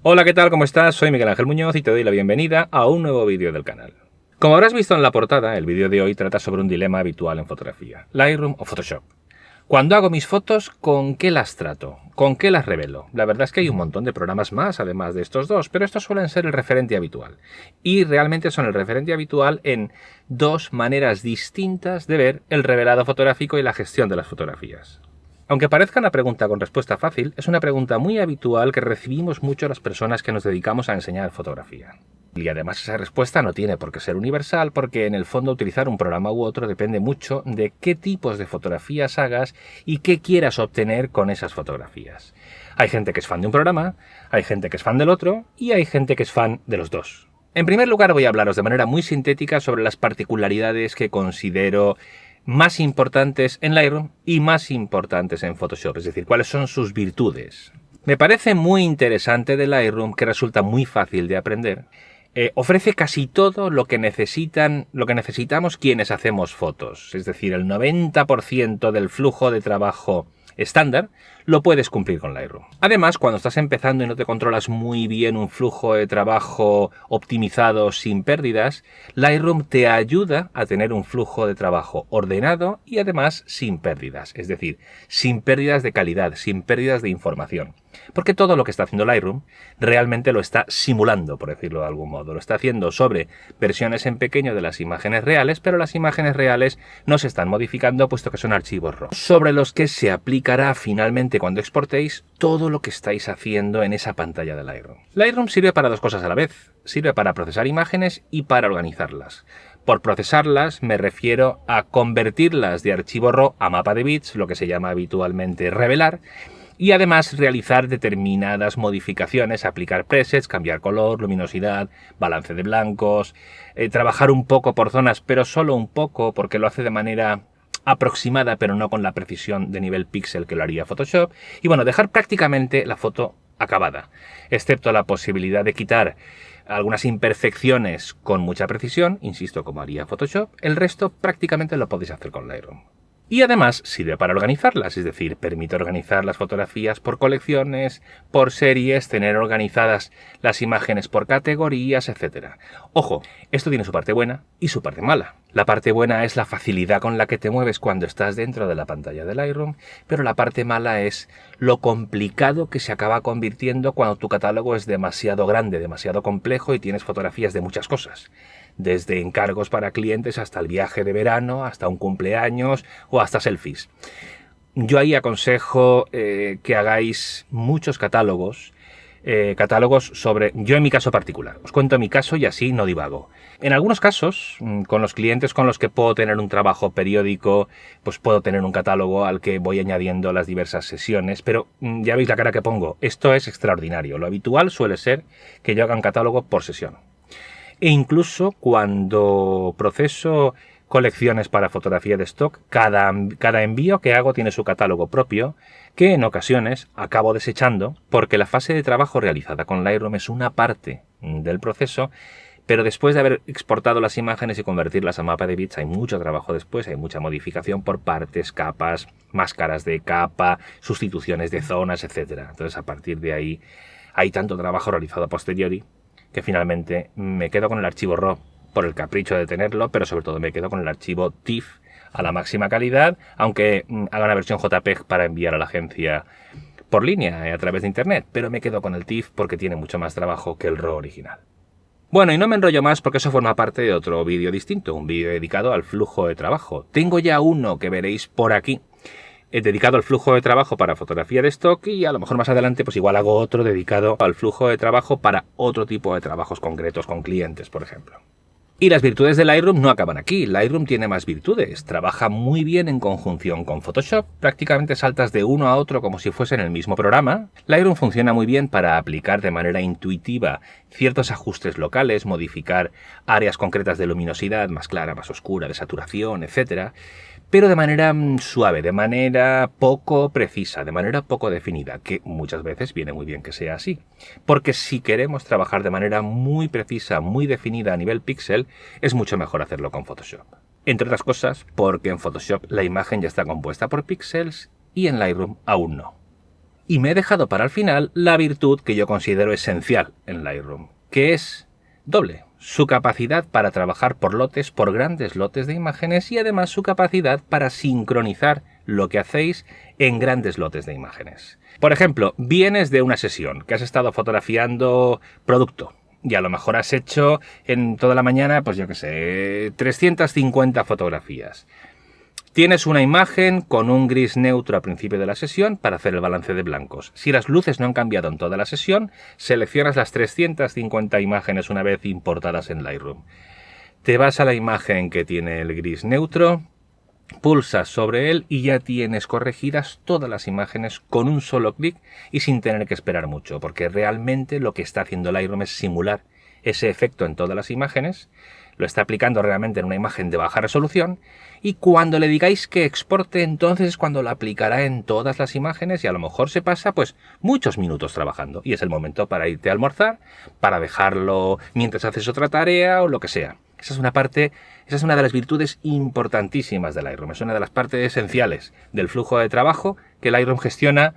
Hola, ¿qué tal? ¿Cómo estás? Soy Miguel Ángel Muñoz y te doy la bienvenida a un nuevo vídeo del canal. Como habrás visto en la portada, el vídeo de hoy trata sobre un dilema habitual en fotografía: Lightroom o Photoshop. Cuando hago mis fotos, ¿con qué las trato? ¿Con qué las revelo? La verdad es que hay un montón de programas más además de estos dos, pero estos suelen ser el referente habitual. Y realmente son el referente habitual en dos maneras distintas de ver el revelado fotográfico y la gestión de las fotografías. Aunque parezca una pregunta con respuesta fácil, es una pregunta muy habitual que recibimos mucho las personas que nos dedicamos a enseñar fotografía. Y además esa respuesta no tiene por qué ser universal, porque en el fondo utilizar un programa u otro depende mucho de qué tipos de fotografías hagas y qué quieras obtener con esas fotografías. Hay gente que es fan de un programa, hay gente que es fan del otro y hay gente que es fan de los dos. En primer lugar, voy a hablaros de manera muy sintética sobre las particularidades que considero más importantes en Lightroom y más importantes en Photoshop, es decir, cuáles son sus virtudes. Me parece muy interesante de Lightroom, que resulta muy fácil de aprender. Ofrece casi todo lo que necesitamos quienes hacemos fotos, es decir, el 90% del flujo de trabajo estándar lo puedes cumplir con Lightroom. Además, cuando estás empezando y no te controlas muy bien un flujo de trabajo optimizado sin pérdidas, Lightroom te ayuda a tener un flujo de trabajo ordenado y además sin pérdidas, es decir, sin pérdidas de calidad, sin pérdidas de información. Porque todo lo que está haciendo Lightroom realmente lo está simulando, por decirlo de algún modo. Lo está haciendo sobre versiones en pequeño de las imágenes reales, pero las imágenes reales no se están modificando puesto que son archivos RAW, sobre los que se aplicará finalmente cuando exportéis todo lo que estáis haciendo en esa pantalla de Lightroom. Lightroom sirve para dos cosas a la vez. Sirve para procesar imágenes y para organizarlas. Por procesarlas me refiero a convertirlas de archivo RAW a mapa de bits, lo que se llama habitualmente revelar, y además realizar determinadas modificaciones, aplicar presets, cambiar color, luminosidad, balance de blancos, trabajar un poco por zonas, pero solo un poco, porque lo hace de manera aproximada, pero no con la precisión de nivel píxel que lo haría Photoshop, y bueno, dejar prácticamente la foto acabada, excepto la posibilidad de quitar algunas imperfecciones con mucha precisión, insisto, como haría Photoshop. El resto prácticamente lo podéis hacer con Lightroom. Y además sirve para organizarlas, es decir, permite organizar las fotografías por colecciones, por series, tener organizadas las imágenes por categorías, etc. Ojo, esto tiene su parte buena y su parte mala. La parte buena es la facilidad con la que te mueves cuando estás dentro de la pantalla de Lightroom, pero la parte mala es lo complicado que se acaba convirtiendo cuando tu catálogo es demasiado grande, demasiado complejo y tienes fotografías de muchas cosas. Desde encargos para clientes hasta el viaje de verano, hasta un cumpleaños o hasta selfies. Yo ahí aconsejo que hagáis muchos catálogos, sobre, yo en mi caso particular, os cuento mi caso y así no divago. En algunos casos, con los clientes con los que puedo tener un trabajo periódico, pues puedo tener un catálogo al que voy añadiendo las diversas sesiones, pero ya veis la cara que pongo, esto es extraordinario. Lo habitual suele ser que yo haga un catálogo por sesión. E incluso cuando proceso colecciones para fotografía de stock, cada envío que hago tiene su catálogo propio, que en ocasiones acabo desechando porque la fase de trabajo realizada con Lightroom es una parte del proceso, pero después de haber exportado las imágenes y convertirlas a mapa de bits hay mucho trabajo después, hay mucha modificación por partes, capas, máscaras de capa, sustituciones de zonas, etc. Entonces a partir de ahí hay tanto trabajo realizado a posteriori que finalmente me quedo con el archivo RAW por el capricho de tenerlo, pero sobre todo me quedo con el archivo TIFF a la máxima calidad, aunque haga una versión JPEG para enviar a la agencia por línea a través de internet, pero me quedo con el TIFF porque tiene mucho más trabajo que el RAW original. Bueno, y no me enrollo más porque eso forma parte de otro vídeo distinto, un vídeo dedicado al flujo de trabajo. Tengo ya uno que veréis por aquí, dedicado al flujo de trabajo para fotografía de stock, y a lo mejor más adelante pues igual hago otro dedicado al flujo de trabajo para otro tipo de trabajos concretos con clientes, por ejemplo. Y las virtudes de Lightroom no acaban aquí. Lightroom tiene más virtudes. Trabaja muy bien en conjunción con Photoshop. Prácticamente saltas de uno a otro como si fuesen el mismo programa. Lightroom funciona muy bien para aplicar de manera intuitiva ciertos ajustes locales, modificar áreas concretas de luminosidad, más clara, más oscura, de saturación, etc., pero de manera suave, de manera poco precisa, de manera poco definida, que muchas veces viene muy bien que sea así. Porque si queremos trabajar de manera muy precisa, muy definida a nivel píxel, es mucho mejor hacerlo con Photoshop. Entre otras cosas, porque en Photoshop la imagen ya está compuesta por píxeles y en Lightroom aún no. Y me he dejado para el final la virtud que yo considero esencial en Lightroom, que es doble. Su capacidad para trabajar por lotes, por grandes lotes de imágenes, y además su capacidad para sincronizar lo que hacéis en grandes lotes de imágenes. Por ejemplo, vienes de una sesión que has estado fotografiando producto y a lo mejor has hecho en toda la mañana, pues yo qué sé, 350 fotografías. Tienes una imagen con un gris neutro al principio de la sesión para hacer el balance de blancos. Si las luces no han cambiado en toda la sesión, seleccionas las 350 imágenes una vez importadas en Lightroom. Te vas a la imagen que tiene el gris neutro, pulsas sobre él y ya tienes corregidas todas las imágenes con un solo clic y sin tener que esperar mucho, porque realmente lo que está haciendo Lightroom es simular ese efecto en todas las imágenes, lo está aplicando realmente en una imagen de baja resolución, y cuando le digáis que exporte, entonces es cuando lo aplicará en todas las imágenes y a lo mejor se pasa pues muchos minutos trabajando y es el momento para irte a almorzar, para dejarlo mientras haces otra tarea o lo que sea. Esa es una de las virtudes importantísimas de Lightroom, es una de las partes esenciales del flujo de trabajo que Lightroom gestiona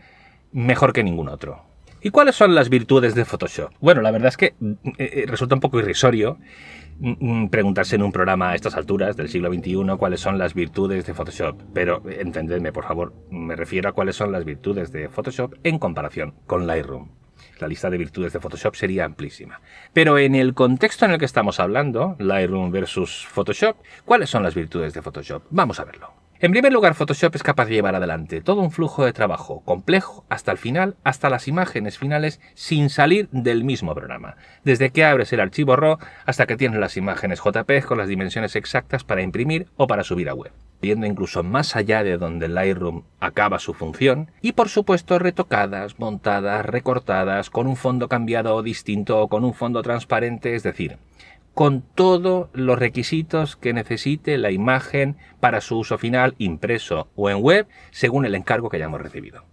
mejor que ningún otro. ¿Y cuáles son las virtudes de Photoshop? Bueno, la verdad es que resulta un poco irrisorio preguntarse en un programa a estas alturas del siglo XXI cuáles son las virtudes de Photoshop, pero entendedme por favor, me refiero a cuáles son las virtudes de Photoshop en comparación con Lightroom. La lista de virtudes de Photoshop sería amplísima. Pero en el contexto en el que estamos hablando, Lightroom versus Photoshop, ¿cuáles son las virtudes de Photoshop? Vamos a verlo. En primer lugar, Photoshop es capaz de llevar adelante todo un flujo de trabajo complejo hasta el final, hasta las imágenes finales, sin salir del mismo programa. Desde que abres el archivo RAW hasta que tienes las imágenes JPEG con las dimensiones exactas para imprimir o para subir a web, yendo incluso más allá de donde Lightroom acaba su función, y por supuesto retocadas, montadas, recortadas, con un fondo cambiado o distinto o con un fondo transparente, es decir, con todos los requisitos que necesite la imagen para su uso final, impreso o en web, según el encargo que hayamos recibido.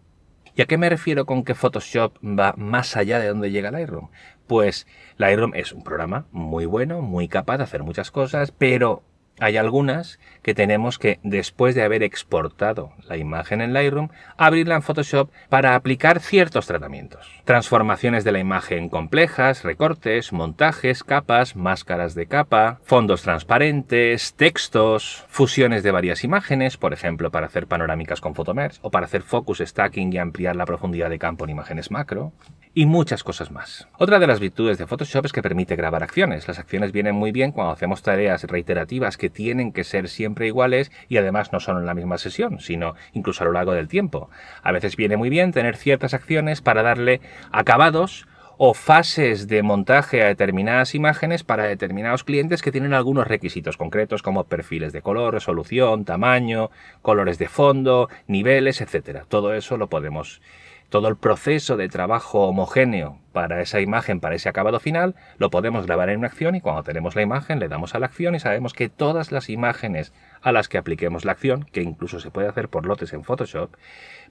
¿Y a qué me refiero con que Photoshop va más allá de donde llega Lightroom? Pues Lightroom es un programa muy bueno, muy capaz de hacer muchas cosas, pero hay algunas que tenemos que, después de haber exportado la imagen en Lightroom, abrirla en Photoshop para aplicar ciertos tratamientos. Transformaciones de la imagen complejas, recortes, montajes, capas, máscaras de capa, fondos transparentes, textos, fusiones de varias imágenes, por ejemplo, para hacer panorámicas con Photomerge, o para hacer focus stacking y ampliar la profundidad de campo en imágenes macro, y muchas cosas más. Otra de las virtudes de Photoshop es que permite grabar acciones. Las acciones vienen muy bien cuando hacemos tareas reiterativas que tienen que ser siempre iguales y además no son en la misma sesión, sino incluso a lo largo del tiempo. A veces viene muy bien tener ciertas acciones para darle acabados o fases de montaje a determinadas imágenes para determinados clientes que tienen algunos requisitos concretos como perfiles de color, resolución, tamaño, colores de fondo, niveles, etc. Todo eso lo podemos... Todo el proceso de trabajo homogéneo para esa imagen, para ese acabado final, lo podemos grabar en una acción y cuando tenemos la imagen le damos a la acción y sabemos que todas las imágenes a las que apliquemos la acción, que incluso se puede hacer por lotes en Photoshop,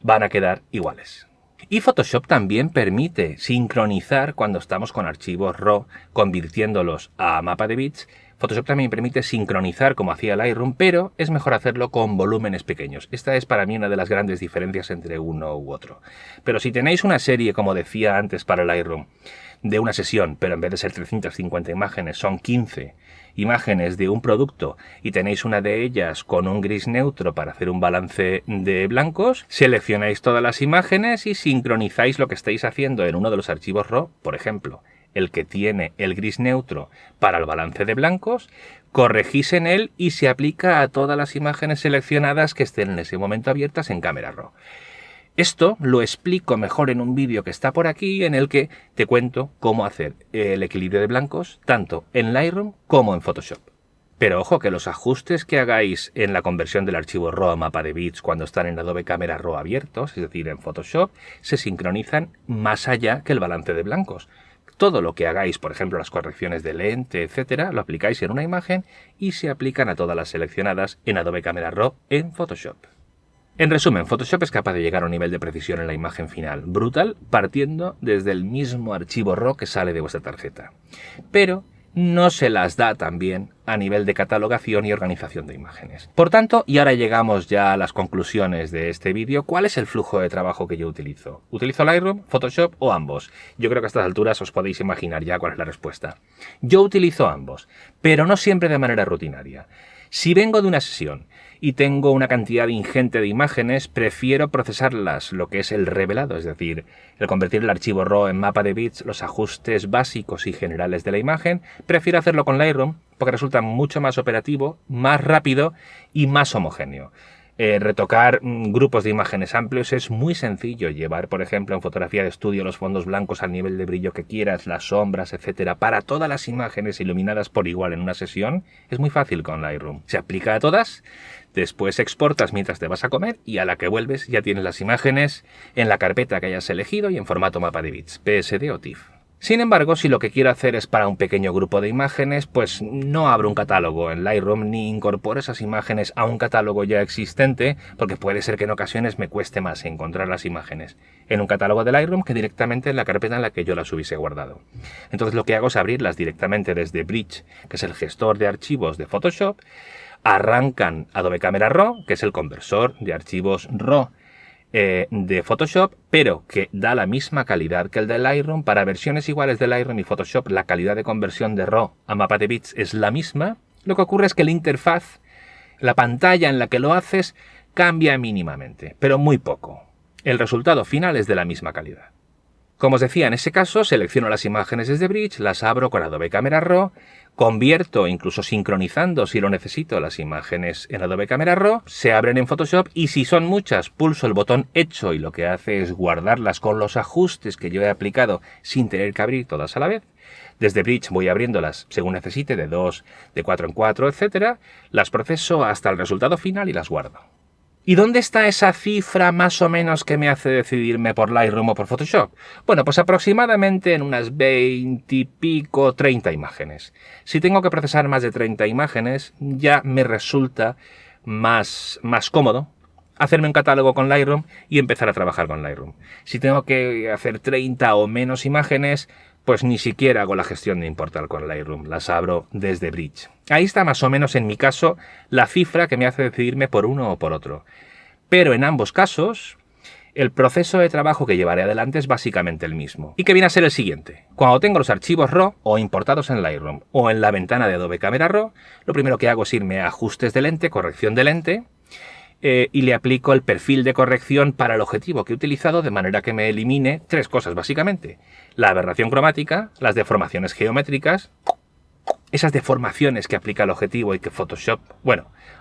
van a quedar iguales. Y Photoshop también permite sincronizar cuando estamos con archivos RAW, convirtiéndolos a mapa de bits. Photoshop también permite sincronizar como hacía Lightroom, pero es mejor hacerlo con volúmenes pequeños. Esta es para mí una de las grandes diferencias entre uno u otro. Pero si tenéis una serie, como decía antes para Lightroom, de una sesión, pero en vez de ser 350 imágenes son 15 imágenes de un producto y tenéis una de ellas con un gris neutro para hacer un balance de blancos, seleccionáis todas las imágenes y sincronizáis lo que estáis haciendo en uno de los archivos RAW, por ejemplo, el que tiene el gris neutro para el balance de blancos, corregís en él y se aplica a todas las imágenes seleccionadas que estén en ese momento abiertas en cámara RAW. Esto lo explico mejor en un vídeo que está por aquí en el que te cuento cómo hacer el equilibrio de blancos tanto en Lightroom como en Photoshop. Pero ojo que los ajustes que hagáis en la conversión del archivo RAW a mapa de bits cuando están en Adobe Camera Raw abiertos, es decir, en Photoshop, se sincronizan más allá que el balance de blancos. Todo lo que hagáis, por ejemplo, las correcciones de lente, etcétera, lo aplicáis en una imagen y se aplican a todas las seleccionadas en Adobe Camera Raw en Photoshop. En resumen, Photoshop es capaz de llegar a un nivel de precisión en la imagen final brutal partiendo desde el mismo archivo RAW que sale de vuestra tarjeta. Pero no se las da tan bien a nivel de catalogación y organización de imágenes. Por tanto, y ahora llegamos ya a las conclusiones de este vídeo, ¿cuál es el flujo de trabajo que yo utilizo? ¿Utilizo Lightroom, Photoshop o ambos? Yo creo que a estas alturas os podéis imaginar ya cuál es la respuesta. Yo utilizo ambos, pero no siempre de manera rutinaria. Si vengo de una sesión y tengo una cantidad ingente de imágenes, prefiero procesarlas, lo que es el revelado, es decir, el convertir el archivo RAW en mapa de bits, los ajustes básicos y generales de la imagen, prefiero hacerlo con Lightroom porque resulta mucho más operativo, más rápido y más homogéneo. Retocar grupos de imágenes amplios es muy sencillo. Llevar, por ejemplo, en fotografía de estudio los fondos blancos al nivel de brillo que quieras, las sombras, etcétera, para todas las imágenes iluminadas por igual en una sesión, es muy fácil con Lightroom. Se aplica a todas, después exportas mientras te vas a comer y a la que vuelves ya tienes las imágenes en la carpeta que hayas elegido y en formato mapa de bits, PSD o TIFF. Sin embargo, si lo que quiero hacer es para un pequeño grupo de imágenes, pues no abro un catálogo en Lightroom ni incorporo esas imágenes a un catálogo ya existente, porque puede ser que en ocasiones me cueste más encontrar las imágenes en un catálogo de Lightroom que directamente en la carpeta en la que yo las hubiese guardado. Entonces lo que hago es abrirlas directamente desde Bridge, que es el gestor de archivos de Photoshop. Arrancan Adobe Camera Raw, que es el conversor de archivos RAW de Photoshop, pero que da la misma calidad que el de Lightroom. Para versiones iguales de Lightroom y Photoshop, la calidad de conversión de RAW a mapa de bits es la misma. Lo que ocurre es que la interfaz, la pantalla en la que lo haces, cambia mínimamente, pero muy poco. El resultado final es de la misma calidad. Como os decía, en ese caso selecciono las imágenes desde Bridge, las abro con Adobe Camera Raw, convierto, incluso sincronizando si lo necesito, las imágenes en Adobe Camera Raw, se abren en Photoshop y si son muchas, pulso el botón Hecho y lo que hace es guardarlas con los ajustes que yo he aplicado sin tener que abrir todas a la vez. Desde Bridge voy abriéndolas según necesite, de 2, de 4 en 4, etc. Las proceso hasta el resultado final y las guardo. ¿Y dónde está esa cifra más o menos que me hace decidirme por Lightroom o por Photoshop? Bueno, pues aproximadamente en unas 20 y pico, 30 imágenes. Si tengo que procesar más de 30 imágenes, ya me resulta más cómodo hacerme un catálogo con Lightroom y empezar a trabajar con Lightroom. Si tengo que hacer 30 o menos imágenes, pues ni siquiera hago la gestión de importar con Lightroom, las abro desde Bridge. Ahí está más o menos en mi caso la cifra que me hace decidirme por uno o por otro. Pero en ambos casos, el proceso de trabajo que llevaré adelante es básicamente el mismo. Y que viene a ser el siguiente. Cuando tengo los archivos RAW o importados en Lightroom o en la ventana de Adobe Camera Raw, lo primero que hago es irme a ajustes de lente, corrección de lente, y le aplico el perfil de corrección para el objetivo que he utilizado, de manera que me elimine tres cosas básicamente: la aberración cromática, las deformaciones geométricas, esas deformaciones que aplica el objetivo y que Photoshop,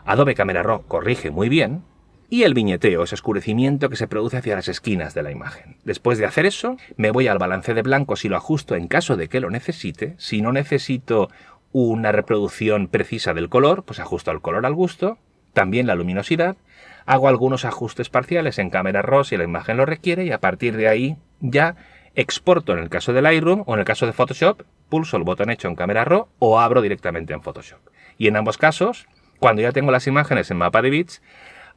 Adobe Camera Raw corrige muy bien, y el viñeteo, ese oscurecimiento que se produce hacia las esquinas de la imagen. Después de hacer eso, me voy al balance de blancos y lo ajusto en caso de que lo necesite. Si no necesito una reproducción precisa del color, pues ajusto el color al gusto, también la luminosidad. Hago algunos ajustes parciales en Camera Raw si la imagen lo requiere y a partir de ahí ya exporto en el caso de Lightroom o en el caso de Photoshop, pulso el botón Hecho en Camera Raw o abro directamente en Photoshop. Y en ambos casos, cuando ya tengo las imágenes en mapa de bits,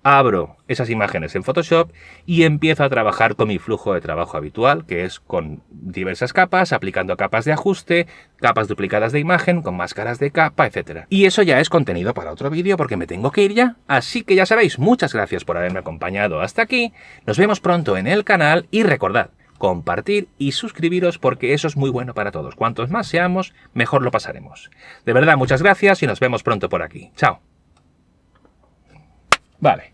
abro esas imágenes en Photoshop y empiezo a trabajar con mi flujo de trabajo habitual, que es con diversas capas, aplicando capas de ajuste, capas duplicadas de imagen, con máscaras de capa, etc. Y eso ya es contenido para otro vídeo porque me tengo que ir ya. Así que ya sabéis, muchas gracias por haberme acompañado hasta aquí. Nos vemos pronto en el canal y recordad, compartir y suscribiros porque eso es muy bueno para todos. Cuantos más seamos, mejor lo pasaremos. De verdad, muchas gracias y nos vemos pronto por aquí. Chao. Vale.